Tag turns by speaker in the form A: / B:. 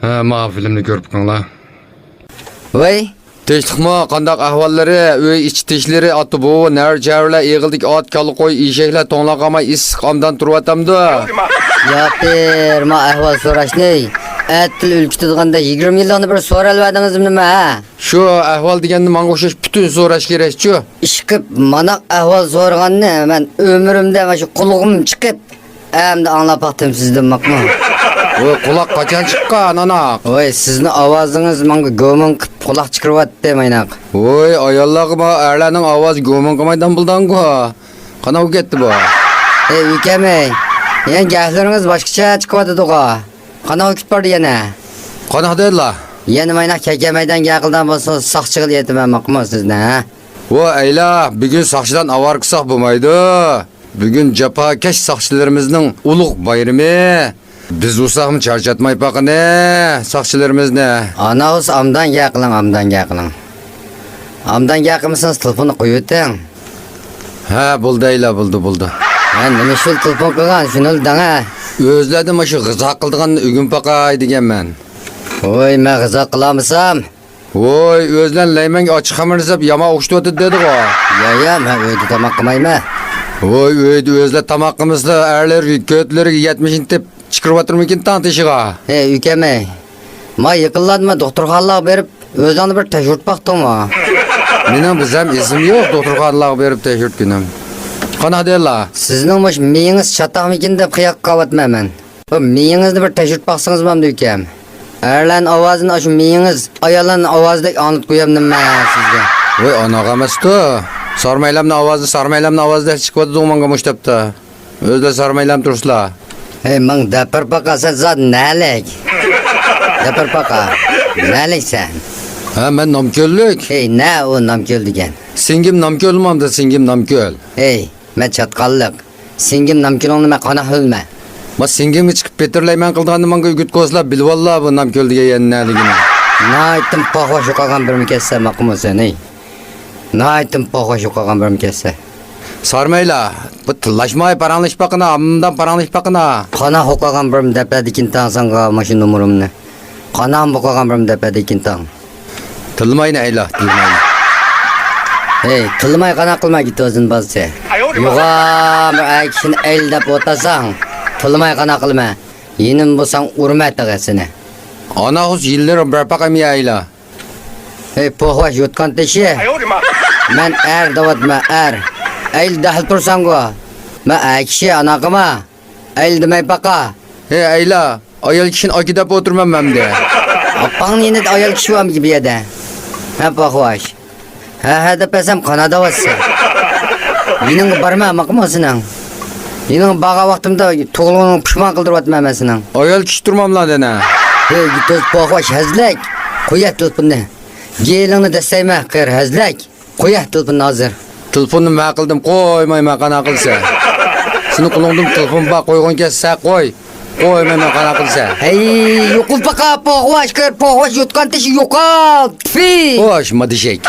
A: Ha, ma filmni ko'rib qinglar.
B: Voy,
A: Tinchlikmi, qandaq ahvollari, uy ichi tishleri atı bu, nar javlar, egildik ot, kalı qo'y, eshaklar to'nlaqamay issiq omdan turyotamdi.
B: yapir, ma ahvol so'rashni. Atil ülkütüdüğünde 20 yılını bir soralmadınız mı ha?
A: Shu ahvol deganni menga o'xshash bütün so'rash kerak-ku.
B: Işkıp manak ahvol so'rag'anni men ömrümde mana shu qulug'im chiqib, endi anglab baqdim sizdan maqma.
A: Voy, quloq qachon chiqqan ana?
B: Voy, sizni ovozingiz menga go'min qilib quloq chiqaryapti maynak.
A: Voy, ayollarga erlarning ovozi go'min qilmaydan bildan-ku. Qana u ketdi bu?
B: Ey ukemey, yani gahlaringiz boshqacha chiqyapti-ku. Qana o'kit bordi yana.
A: Qana deydilar?
B: Yana maynak kekemaydan gaqildan bo'lsa saqchig'il yetaman maqma sizni ha.
A: Voy, ayla, bugun saqchidan avar qilsak bo'lmaydi. Bugun jafokash saqchilarimizning ulug' bayrami. Biz usaqmi charchatmay paqini saqchilarimizni.
B: Anaus amdan gaqiling, amdan gaqiling. Amdan gaqimisiz telefonni qo'yib o'ting.
A: Ha, bo'ldi ayla, bo'ldi.
B: Men nima shu telefon qilgan, shuni danga.
A: O'zladim shu g'izo qildigan ugun paqay deganman.
B: Voy, men g'izo qilamsam?
A: Voy, o'zlan laymanga ochiq xamir deb yama o'xshatdi dedi-ku.
B: Ya, men uyda tomoq qilmayman.
A: Voy, uyda o'zlar tomoqimizda erlar ko'tlarga 70 deb chiqirib tantishig'a.
B: Hey, ukemey. Ma yaqinladma doktorxonaga berib, o'zingni bir tekshirib baqdingmi?
A: Mening bizam izim yo'q doktorxonaga berib tekshirtganim. Qana deylar?
B: Sizning mush miyingiz chataqmikin deb qiyoq qavatman men. Bu miyingizni bir tekshirib baqsangiz bo'lamdi ukam. Erlan ovozini shu miyingiz ayollarning ovozidek anlatib qo'yamdim men sizga.
A: Voy, anaga emas-ku. Sarmaylamning ovozida chiqyapti menga mushtabda. O'zlar sarmaylam tursizlar.
B: Hey, men dapir baqa sen zot nalik. Dapir baqa. Nalik sen.
A: Ha, men namko'llik.
B: Hey, na o namko'l degan.
A: Singim namko'lmamda, singim namko'l.
B: Hey, men chatqonliq. Singim namko'lingni men qana hilma.
A: Ma singimga chiqib petirlayman qilganni menga o'gitqozlab bilvallah bu namko'l degan naligini.
B: Na aytdim paxosh o'qigan bir mukassa maqmo sen, ey. Na aytdim paxosh o'qigan bir mukassa.
A: Sarmayla, bu tillashmay paranglashpaqina, amdan paranglashpaqina.
B: Qana o'qigan bir dapadikin tansanga mashin numarimni. Qana o'qigan bir dapadikin tang.
A: Tilmayni ayla, tilmayni.
B: Hey, tilmay qana qilmay git o'zin bo'lsa. Yo'qa, bir akshin eldab o'tasang, tilmay qana qilma. Yenim bo'lsang urma tag'asini.
A: Ana o'z yillar bir paqami ayla.
B: Hey, paxosh yotgan teshi. Men davatma El dahl tursango. Men akshi anaqama. El demay baqa.
A: Hey ayla, ayol kishini akidab o'tirmanman de.
B: Apang yine ayol kishi ham gibi edi. Ha paxosh. Ha deb pesam Kanada vassa. Mening barma maqmosining. Mening baqa vaqtimda tug'ilganini pishman qildiryapman men sening.
A: Ayol kishi turmamlar dena.
B: Hey, git paxosh hazlak. Qo'yat telefonni. Gelingni dastayma, qir hazlak. Qo'yat telefonni hozir.
A: Telefonni ma qildim, qo'ymayman qana qilsa. Seni qulungdim telefon ba qo'ygan kelsa qo'y. Qo'ymayman qana qilsa.
B: Hey, yo'qul baqa paxosh qir, paxosh yotgan teshi yo'qol. Tfi.
A: Xo'sh, madishek.